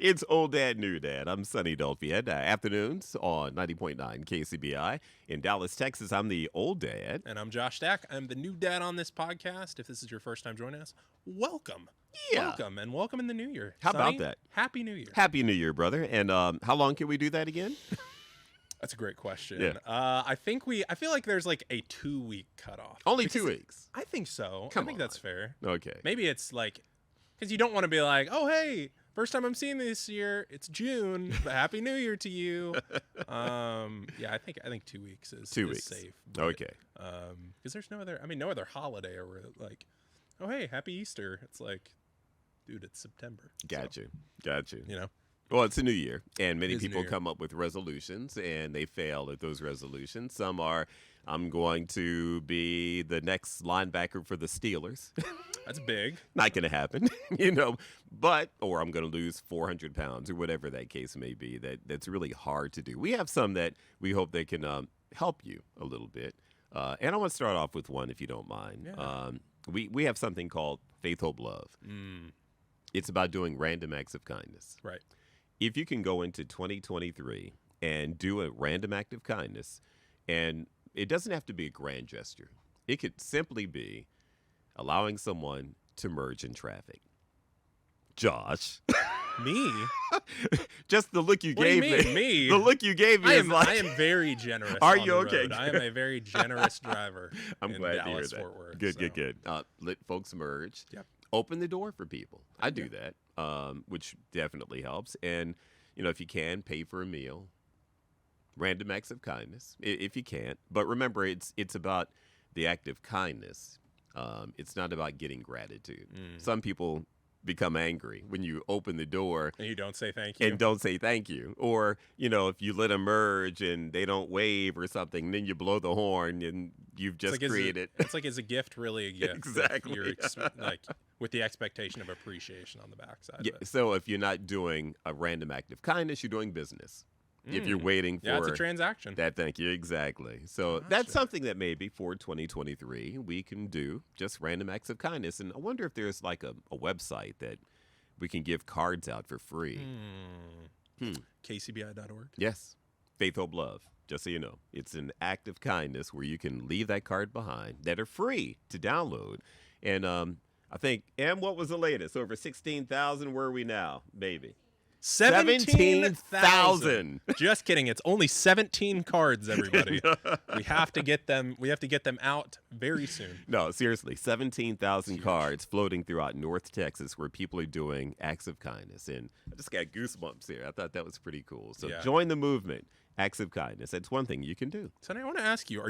It's Old Dad, New Dad. I'm Sonny Dolphin. Afternoons on 90.9 KCBI. In Dallas, Texas, I'm the Old Dad. And I'm Josh Stack. I'm the new dad on this podcast. If this is your first time joining us, welcome. Yeah. Welcome, and welcome in the new year. How Sonny, about that? Happy New Year. Happy New Year, brother. And how long can we do that again? That's a great question. Yeah. I feel like there's like a 2-week cutoff. Only Because 2 weeks. I think so. Come I think on. that's fair. Okay. Maybe it's like, because you don't want to be like, oh, hey, first time I'm seeing this year, it's June, but Happy New Year to you. Yeah, I think 2 weeks is 2 weeks. safe. Okay. Because there's no other holiday or like, oh, hey, Happy Easter. It's like, dude, it's September. Got So, you. You know? Well, it's a new year, and many It is a new people year. come up with resolutions, and they fail at those resolutions. Some are, I'm going to be the next linebacker for the Steelers. That's big. Not going to happen, or I'm going to lose 400 pounds or whatever that case may be. That's really hard to do. We have some that we hope they can help you a little bit. And I want to start off with one, if you don't mind. Yeah. We have something called Faith, Hope, Love. It's about doing random acts of kindness. Right. If you can go into 2023 and do a random act of kindness, and it doesn't have to be a grand gesture. It could simply be allowing someone to merge in traffic. Josh. Me? Just the look you What do you gave mean, me? The look you gave me I is am, like, I am very generous. Are on you the okay? road. I am a very generous driver. I'm in glad Dallas, to hear that. Fort Worth, Good. Let folks merge. Yep. Open the door for people. I do that, which definitely helps. And, if you can, pay for a meal. Random acts of kindness, if you can't. But remember, it's about the act of kindness. It's not about getting gratitude. Some people become angry when you open the door And you don't say thank you. and don't say thank you. Or, if you let them merge and they don't wave or something, then you blow the horn and you've just created. It's like, is a gift really a gift? Exactly. If you're with the expectation of appreciation on the backside. Yeah, of it. so if you're not doing a random act of kindness, you're doing business. If you're waiting for Yeah, it's a transaction. that, thank you, exactly. So that's something that maybe for 2023 we can do, just random acts of kindness. And I wonder if there's like a website that we can give cards out for free. KCBI.org. Yes, Faith, Hope, Love. Just so you know, it's an act of kindness where you can leave that card behind that are free to download. And I think, what was the latest? Over 16,000. Where are we now, baby? 17,000. Just kidding. It's only 17 cards, everybody. We have to get them. We have to get them out very soon. No, seriously, 17,000 cards floating throughout North Texas where people are doing acts of kindness. And I just got goosebumps here. I thought that was pretty cool. So join the movement, acts of kindness. That's one thing you can do. Sonny, I want to ask you,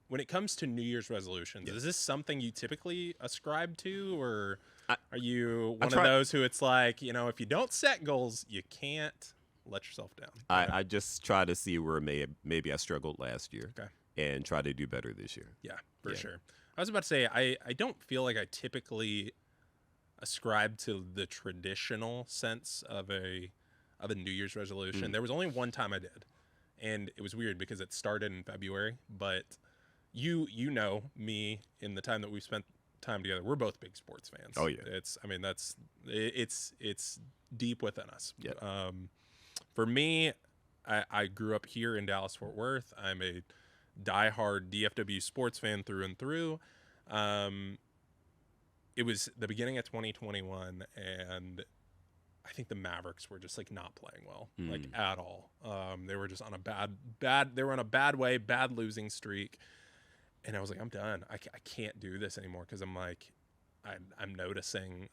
when it comes to New Year's resolutions, is this something you typically ascribe to, or are you one of those who it's like, if you don't set goals, you can't let yourself down? I just try to see where maybe I struggled last year and try to do better this year. Yeah, for sure. I was about to say, I don't feel like I typically ascribe to the traditional sense of a New Year's resolution. There was only one time I did, and it was weird because it started in February, but you know me in the time that we've spent time together. We're both big sports fans. Oh yeah. It's deep within us. Yep. For me, I grew up here in Dallas, Fort Worth. I'm a diehard DFW sports fan through and through. It was the beginning of 2021, and I think the Mavericks were just like not playing well, like at all. They were just on a they were on a bad losing streak. And I was like, I'm done. I can't do this anymore because I'm like, I'm noticing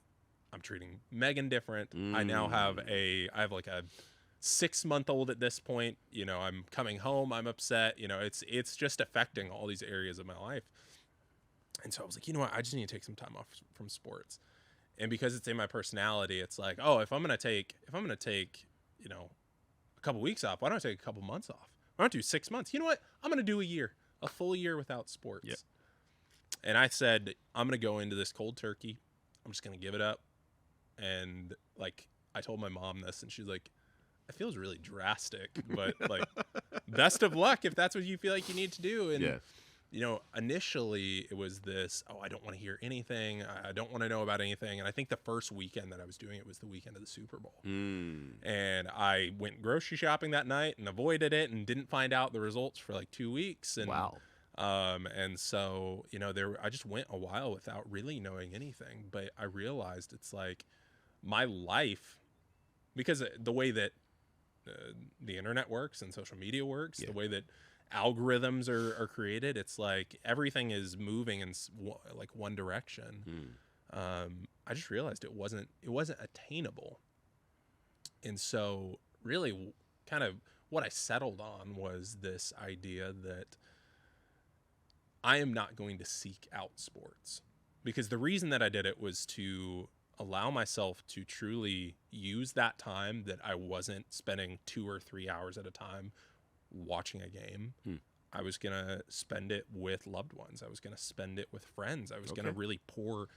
I'm treating Megan different. I now have I have like a 6-month-old at this point. I'm coming home. I'm upset. It's just affecting all these areas of my life. And so I was like, you know what? I just need to take some time off from sports. And because it's in my personality, it's like, oh, if I'm gonna take a couple weeks off, why don't I take a couple months off? Why don't I do 6 months? You know what? I'm gonna do a full year without sports. Yep. And I said, I'm going to go into this cold turkey. I'm just going to give it up. And I told my mom this, and she's like, it feels really drastic, but best of luck if that's what you feel like you need to do. And initially it was this, oh, I don't want to hear anything. I don't want to know about anything. And I think the first weekend that I was doing it was the weekend of the Super Bowl. Mm. And I went grocery shopping that night and avoided it and didn't find out the results for like 2 weeks. And, Wow. and so, I just went a while without really knowing anything, but I realized it's like my life, because the way that the internet works and social media works, Yeah. the way that algorithms are created, it's like everything is moving in like one direction. I just realized it wasn't attainable, and so really kind of what I settled on was this idea that I am not going to seek out sports, because the reason that I did it was to allow myself to truly use that time that I wasn't spending 2 or 3 hours at a time watching a game. I was going to spend it with loved ones. I was going to spend it with friends. I was going to really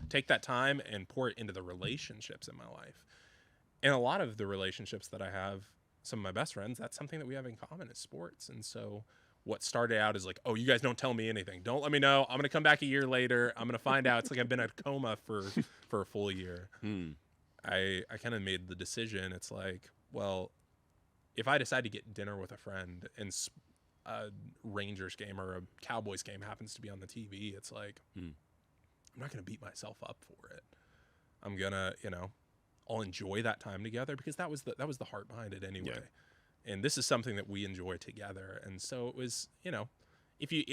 take that time and pour it into the relationships in my life. And a lot of the relationships that I have, some of my best friends, that's something that we have in common is sports. And so what started out is like, oh, you guys don't tell me anything. Don't let me know. I'm going to come back a year later. I'm going to find out. It's like I've been in a coma for a full year. I kind of made the decision. It's like, well, if I decide to get dinner with a friend and a Rangers game or a Cowboys game happens to be on the TV, it's like, I'm not going to beat myself up for it. I'm going to, I'll enjoy that time together, because that was the heart behind it anyway. Yeah. And this is something that we enjoy together. And so it was, if you,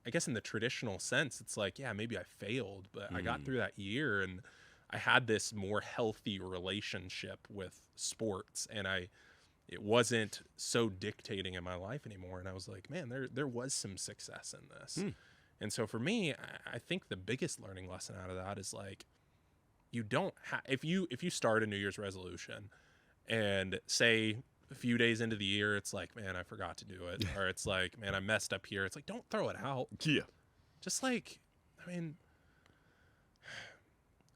I guess in the traditional sense, it's like, yeah, maybe I failed, but I got through that year and I had this more healthy relationship with sports, and it wasn't so dictating in my life anymore. And I was like, man, there was some success in this. And so for me, I think the biggest learning lesson out of that is like, you don't have, if you start a New Year's resolution and say a few days into the year, it's like, man, I forgot to do it. Or it's like, man, I messed up here. It's like, don't throw it out. Yeah. Just like,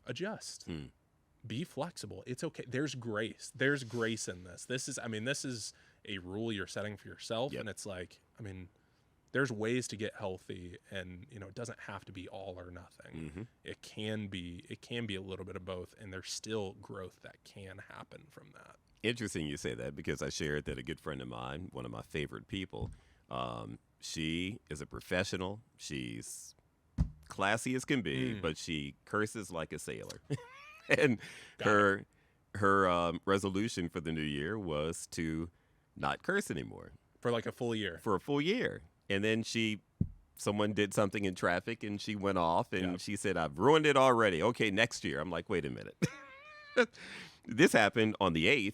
adjust. Be flexible. It's okay. There's grace. There's grace in this. This is a rule you're setting for yourself. And it's like, there's ways to get healthy, and it doesn't have to be all or nothing. It can be a little bit of both, and there's still growth that can happen from that. Interesting you say that, because I shared that a good friend of mine, one of my favorite people, she is a professional. She's classy as can be, but she curses like a sailor. And her resolution for the new year was to not curse anymore. For like a full year. For a full year. And then someone did something in traffic and she went off and she said, I've ruined it already. Okay, next year. I'm like, wait a minute. This happened on the 8th.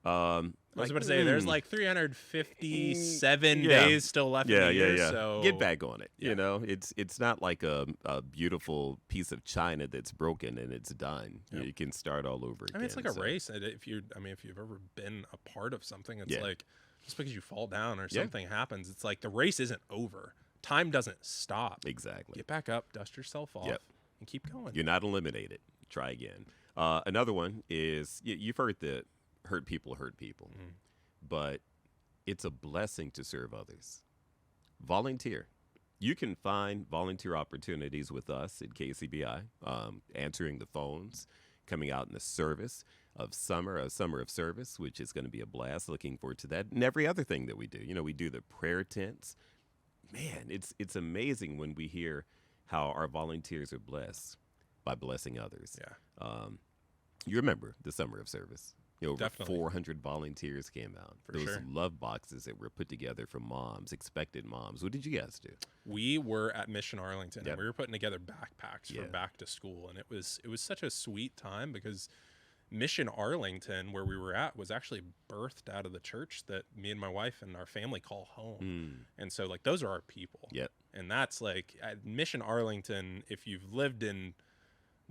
I was about to say, there's like 357 days still left in the year. So get back on it. It's not like a beautiful piece of china that's broken and it's done. You can start all over again. It's like a race. If you've ever been a part of something, it's like, just because you fall down or something happens, it's like the race isn't over. Time doesn't stop. Exactly. Get back up, dust yourself off, and keep going. You're not eliminated. Try again. Another one is, you've heard that hurt people, but it's a blessing to serve others. Volunteer. You can find volunteer opportunities with us at KCBI, answering the phones, coming out in the service of summer of service, which is going to be a blast. Looking forward to that. And every other thing that we do. We do the prayer tents. Man, it's amazing when we hear how our volunteers are blessed by blessing others. Yeah. You remember the summer of service. Over Definitely. 400 volunteers came out. Those love boxes that were put together for moms, expected moms. What did you guys do? We were at Mission Arlington, and we were putting together backpacks for back to school, and it was such a sweet time, because Mission Arlington, where we were at, was actually birthed out of the church that me and my wife and our family call home. And so, like, those are our people. Yep. And that's like, at Mission Arlington, if you've lived in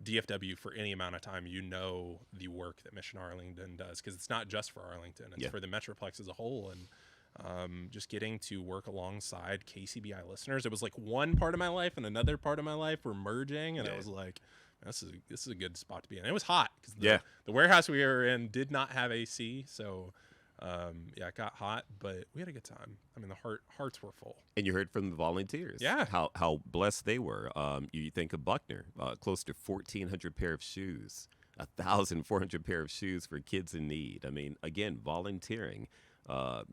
DFW for any amount of time, the work that Mission Arlington does, because it's not just for Arlington, it's for the Metroplex as a whole. And just getting to work alongside KCBI listeners, it was like one part of my life and another part of my life were merging, and I was like, this is a good spot to be in. And it was hot, because the warehouse we were in did not have AC, so Yeah, it got hot, but we had a good time. I mean, the hearts were full. And you heard from the volunteers, Yeah. how blessed they were. You think of Buckner, close to 1,400 pair of shoes, 1,400 pair of shoes for kids in need. I mean, again, volunteering.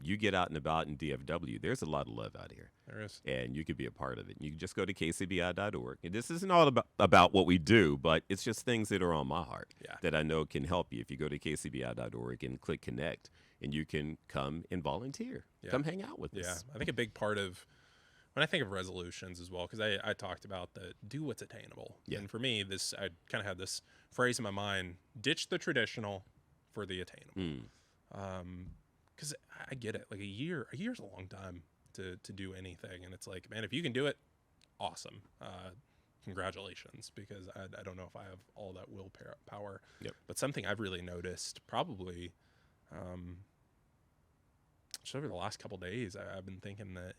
You get out and about in DFW. There's a lot of love out here. There is. And you could be a part of it. You can just go to kcbi.org. And this isn't all about what we do, but it's just things that are on my heart that I know can help you. If you go to kcbi.org and click connect, and you can come and volunteer. Come hang out with us. Yeah, I think a big part of when I think of resolutions as well, because I talked about the do what's attainable. Yeah. And for me, I kind of had this phrase in my mind: ditch the traditional for the attainable. Because I get it. Like a year's a long time to do anything, and it's like, man, if you can do it, awesome. Congratulations, because I don't know if I have all that willpower. Yep. But something I've really noticed, probably. Just over the last couple days, I've been thinking that,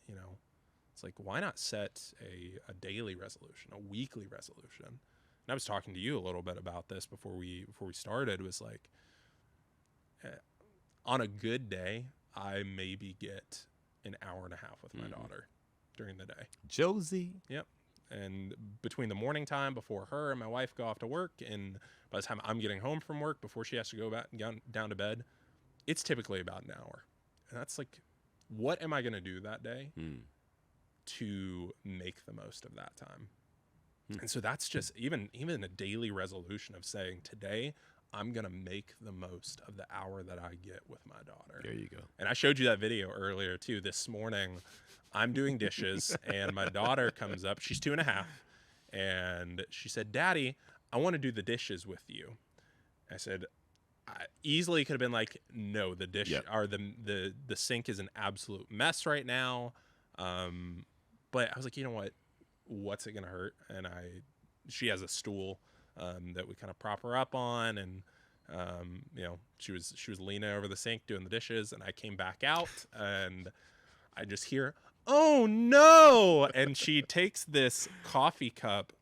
it's like, why not set a daily resolution, a weekly resolution? And I was talking to you a little bit about this before we started. It was like, on a good day, I maybe get an hour and a half with my daughter during the day. Josie. Yep. And between the morning time before her and my wife go off to work, and by the time I'm getting home from work before she has to go back down to bed, it's typically about an hour. And that's like, what am I going to do that day to make the most of that time? And so that's just even a daily resolution of saying, today I'm going to make the most of the hour that I get with my daughter. There you go. And I showed you that video earlier too. This morning, I'm doing dishes and my daughter comes up. She's 2.5. And she said, "Daddy, I want to do the dishes with you." I said, I easily could have been like, no, the dish or the sink is an absolute mess right now. But I was like, you know what? What's it gonna hurt? And she has a stool that we kind of prop her up on, and she was leaning over the sink doing the dishes, and I came back out and I just hear, "Oh no!" And she takes this coffee cup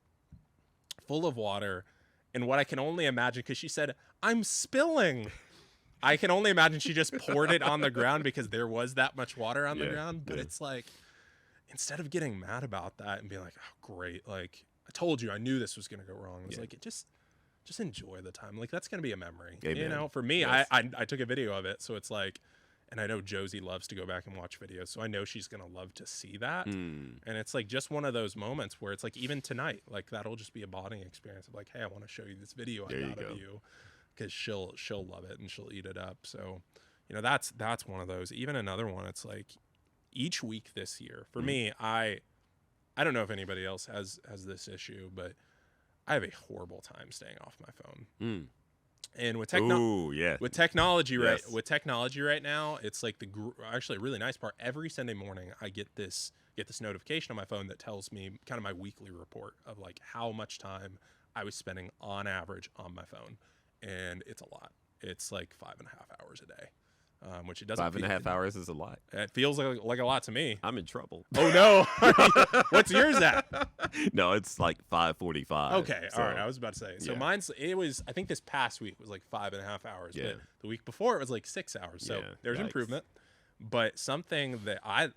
full of water, and what I can only imagine, because she said, "I'm spilling." I can only imagine she just poured it on the ground because there was that much water on the ground. But it's like, instead of getting mad about that and being like, "Oh, great, like I told you, I knew this was gonna go wrong," it's like, just enjoy the time. Like, that's gonna be a memory. Amen. For me, I took a video of it, so it's like, and I know Josie loves to go back and watch videos, so I know she's gonna love to see that. And it's like just one of those moments where it's like, even tonight, like that'll just be a bonding experience of like, hey, I want to show you this video I got of you, because she'll love it and she'll eat it up. So, that's one of those. Even another one, it's like each week this year for me, I don't know if anybody else has this issue, but I have a horrible time staying off my phone. And with technology, right now, it's like actually a really nice part. Every Sunday morning, I get this notification on my phone that tells me kind of my weekly report of like how much time I was spending on average on my phone, and it's a lot. It's like 5.5 hours a day, which it doesn't. 5.5 hours is a lot. It feels like a lot to me. I'm in trouble. Oh no! What's yours at? No, it's like 5:45. Okay, all right. I was about to say. So it was. I think this past week was like 5.5 hours. Yeah. But the week before it was like 6 hours. So there's improvement. But something that I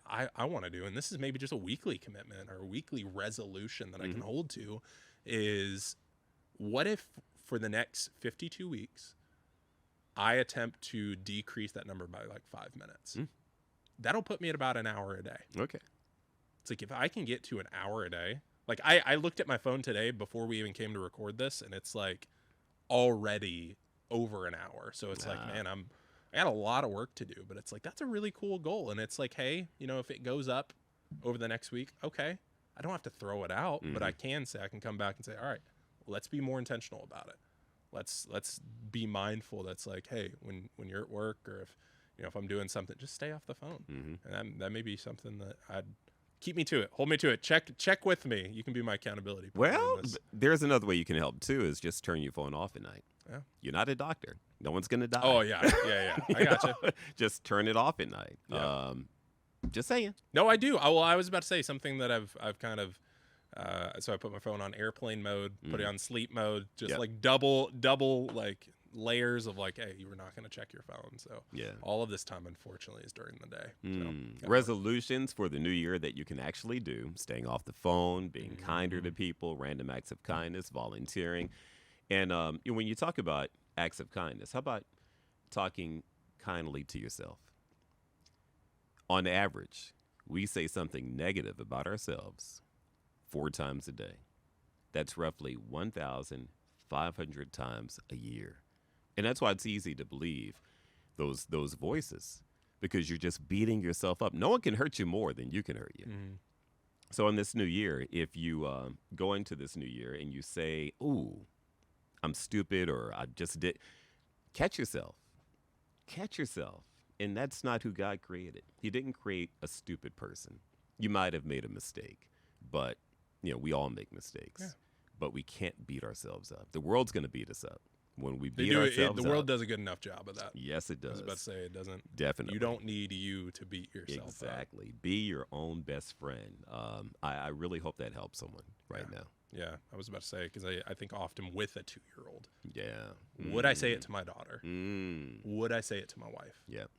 want to do, and this is maybe just a weekly commitment or a weekly resolution that I can hold to, is what if for the next 52 weeks I attempt to decrease that number by like 5 minutes? That'll put me at about an hour a day. Okay. It's like, if I can get to an hour a day, like I looked at my phone today before we even came to record this, and it's like already over an hour. So it's like, man, I got a lot of work to do, but it's like, that's a really cool goal. And it's like, hey, if it goes up over the next week, okay, I don't have to throw it out, but I can come back and say, all right, let's be more intentional about it. Let's be mindful. That's like, hey, when you're at work, or if I'm doing something, just stay off the phone. And that may be something that I'd keep me to it. Hold me to it. Check with me. You can be my accountability partner. Well, there's another way you can help too, is just turn your phone off at night. Yeah. You're not a doctor. No one's going to die. Oh, yeah. I gotcha. Just turn it off at night. Yeah. Just saying. No, I do. I was about to say something that I've kind of, so I put my phone on airplane mode, put it on sleep mode, just like double, like layers of like, hey, you were not going to check your phone. So Yeah. all of this time, unfortunately, is during the day. So, gotta work. Resolutions for the new year that you can actually do: staying off the phone, being kinder to people, random acts of kindness, volunteering. And when you talk about acts of kindness, how about talking kindly to yourself? On average, we say something negative about ourselves 4 times a day. That's roughly 1,500 times a year. And that's why it's easy to believe those voices, because you're just beating yourself up. No one can hurt you more than you can hurt you. So in this new year, if you go into this new year and you say, "Ooh, I'm stupid," or "I just did," catch yourself. Catch yourself. And that's not who God created. He didn't create a stupid person. You might have made a mistake, but we all make mistakes. Yeah. But we can't beat ourselves up. The world's going to beat us up when we They beat do ourselves the world up. does a good enough job of that. Yes, it I does. was about to say it doesn't. Definitely. You don't need you to beat yourself up. Exactly. Be your own best friend. I really hope that helps someone right now. Yeah, I was about to say, because I think often with a 2-year-old, Yeah. would I say it to my daughter? Mm. Would I say it to my wife? Yep.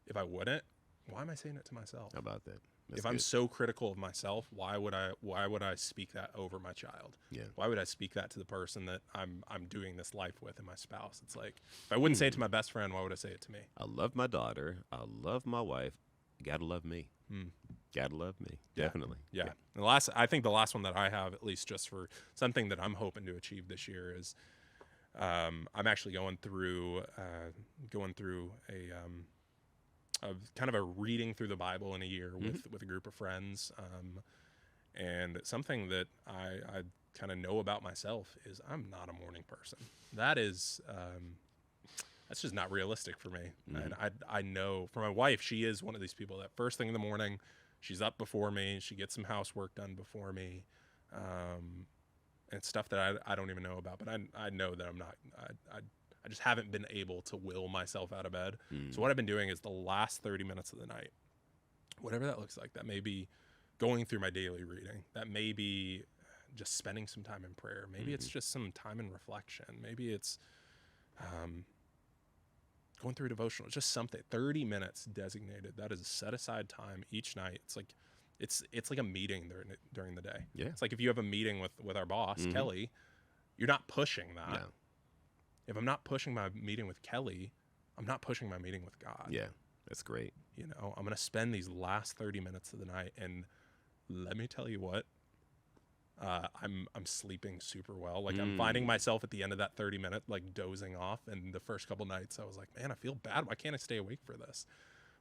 If I wouldn't, why am I saying it to myself? How about that? That's If I'm good. so critical of myself, why would I speak that over my child? Yeah. Why would I speak that to the person that I'm doing this life with and my spouse? It's like, if I wouldn't say it to my best friend, why would I say it to me? I love my daughter. I love my wife. Gotta love me. Gotta love me. Definitely. Yeah. And I think the last one that I have, at least just for something that I'm hoping to achieve this year, is I'm actually going through a kind of a reading through the Bible in a year with a group of friends. And something that I kind of know about myself is I'm not a morning person. That's just not realistic for me. And I know for my wife, she is one of these people that first thing in the morning, she's up before me. She gets some housework done before me. And stuff that I don't even know about, but I know that I'm not, I just haven't been able to will myself out of bed. So what I've been doing is the last 30 minutes of the night, whatever that looks like, that may be going through my daily reading, that may be just spending some time in prayer. Maybe it's just some time in reflection. Maybe it's going through a devotional. It's just something. 30 minutes designated. That is a set aside time each night. It's like a meeting during the day. Yeah. It's like if you have a meeting with our boss, Kelly, you're not pushing that. No. If I'm not pushing my meeting with Kelly, I'm not pushing my meeting with God. Yeah. That's great. I'm going to spend these last 30 minutes of the night, and let me tell you what, I'm sleeping super well. Like I'm finding myself at the end of that 30 minute, like dozing off. And the first couple nights I was like, man, I feel bad. Why can't I stay awake for this?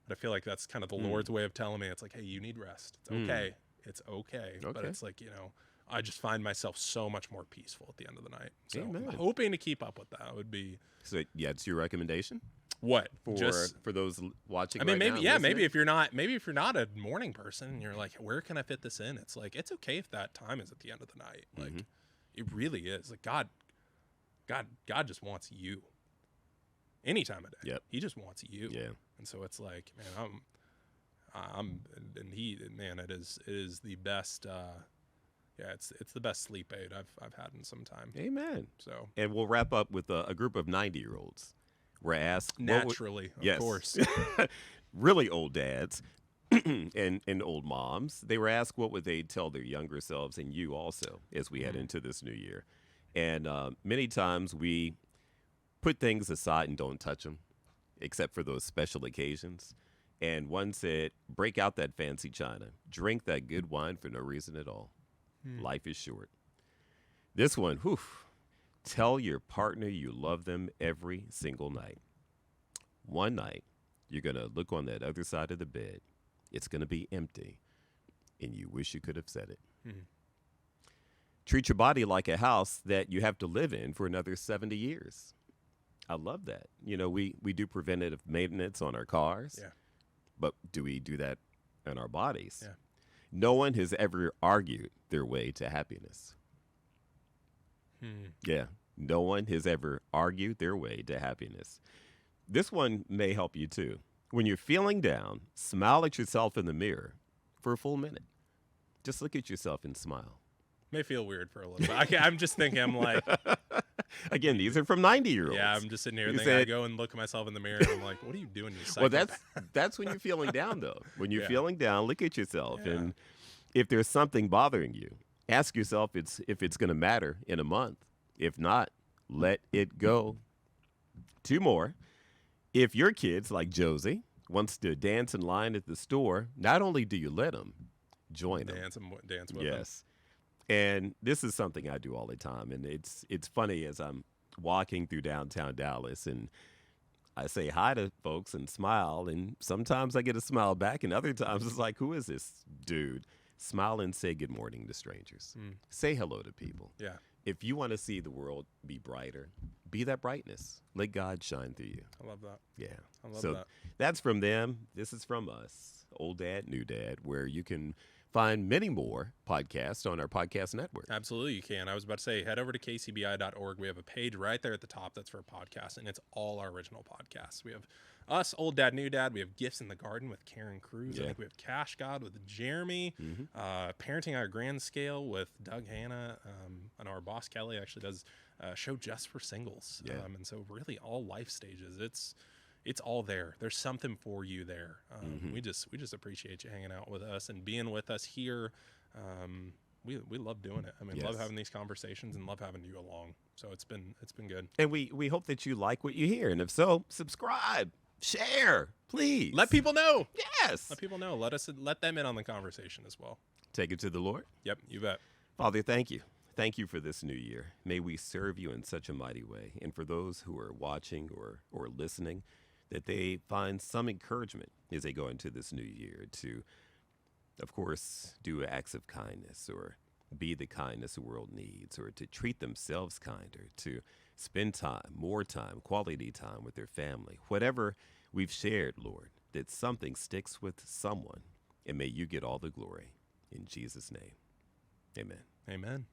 But I feel like that's kind of the Lord's way of telling me, it's like, hey, you need rest. It's okay. It's okay. But it's like, I just find myself so much more peaceful at the end of the night. So Amen. I'm hoping to keep up with that. Would be So yeah, it's your recommendation what for those watching. I mean, right maybe now, maybe if you're not a morning person and you're like, where can I fit this in? It's like, it's okay if that time is at the end of the night. Like it really is. Like God just wants you any time of day. Yep. He just wants you. Yeah. And so it's like, man, it is the best. It's the best sleep aid I've had in some time. Amen. So, and we'll wrap up with a group of 90-year-olds. We're asked naturally, of course, really old dads and old moms. They were asked what would they tell their younger selves, and you also, as we head into this new year. And many times we put things aside and don't touch them, except for those special occasions. And one said, break out that fancy china. Drink that good wine for no reason at all. Life is short. This one, tell your partner you love them every single night. One night, you're going to look on that other side of the bed. It's going to be empty, and you wish you could have said it. Treat your body like a house that you have to live in for another 70 years. I love that. We do preventative maintenance on our cars. Yeah. But do we do that in our bodies? Yeah. No one has ever argued their way to happiness. Yeah. No one has ever argued their way to happiness. This one may help you too. When you're feeling down, smile at yourself in the mirror for a full minute. Just look at yourself and smile. May feel weird for a little bit. I'm just thinking, I'm like, Again, these are from 90-year-olds. Yeah, I'm just sitting here You thinking, I said, go and look at myself in the mirror, and I'm like, what are you doing, you well, psychopath? that's when you're feeling down, though. When you're Yeah. feeling down, look at yourself, Yeah. and if there's something bothering you, ask yourself if it's going to matter in a month. If not, let it go. Two more. If your kids, like Josie, wants to dance in line at the store, not only do you let them, join them. Dance with them. Yes. And this is something I do all the time, and it's funny as I'm walking through downtown Dallas, and I say hi to folks and smile, and sometimes I get a smile back, and other times it's like, who is this dude? Smile and say good morning to strangers. Say hello to people. Yeah. If you want to see the world be brighter, be that brightness. Let God shine through you. I love that. Yeah. I love So that. that's from them. This is from us, Old Dad, New Dad, where you can find many more podcasts on our podcast network. Absolutely, you can. I was about to say, head over to kcbi.org. We have a page right there at the top that's for a podcast, and it's all our original podcasts. We have us, Old Dad, New Dad. We have Gifts in the Garden with Karen Cruz. Yeah. I think we have Cash God with Jeremy. Parenting on a Grand Scale with Doug Hanna. I know our boss Kelly actually does a show just for singles. Yeah. And so really all life stages. It's all there. There's something for you there. We just appreciate you hanging out with us and being with us here. We love doing it. I mean, love Yes. having these conversations and love having you along. So it's been good. And we hope that you like what you hear. And if so, subscribe, share, please. Let people know. Yes. Let people know. Let them in on the conversation as well. Take it to the Lord. Yep, you bet. Father, thank you. Thank you for this new year. May we serve you in such a mighty way. And for those who are watching or listening, that they find some encouragement as they go into this new year to, of course, do acts of kindness or be the kindness the world needs, or to treat themselves kinder, to spend time, more time, quality time with their family. Whatever we've shared, Lord, that something sticks with someone, and may you get all the glory. In Jesus' name, amen. Amen.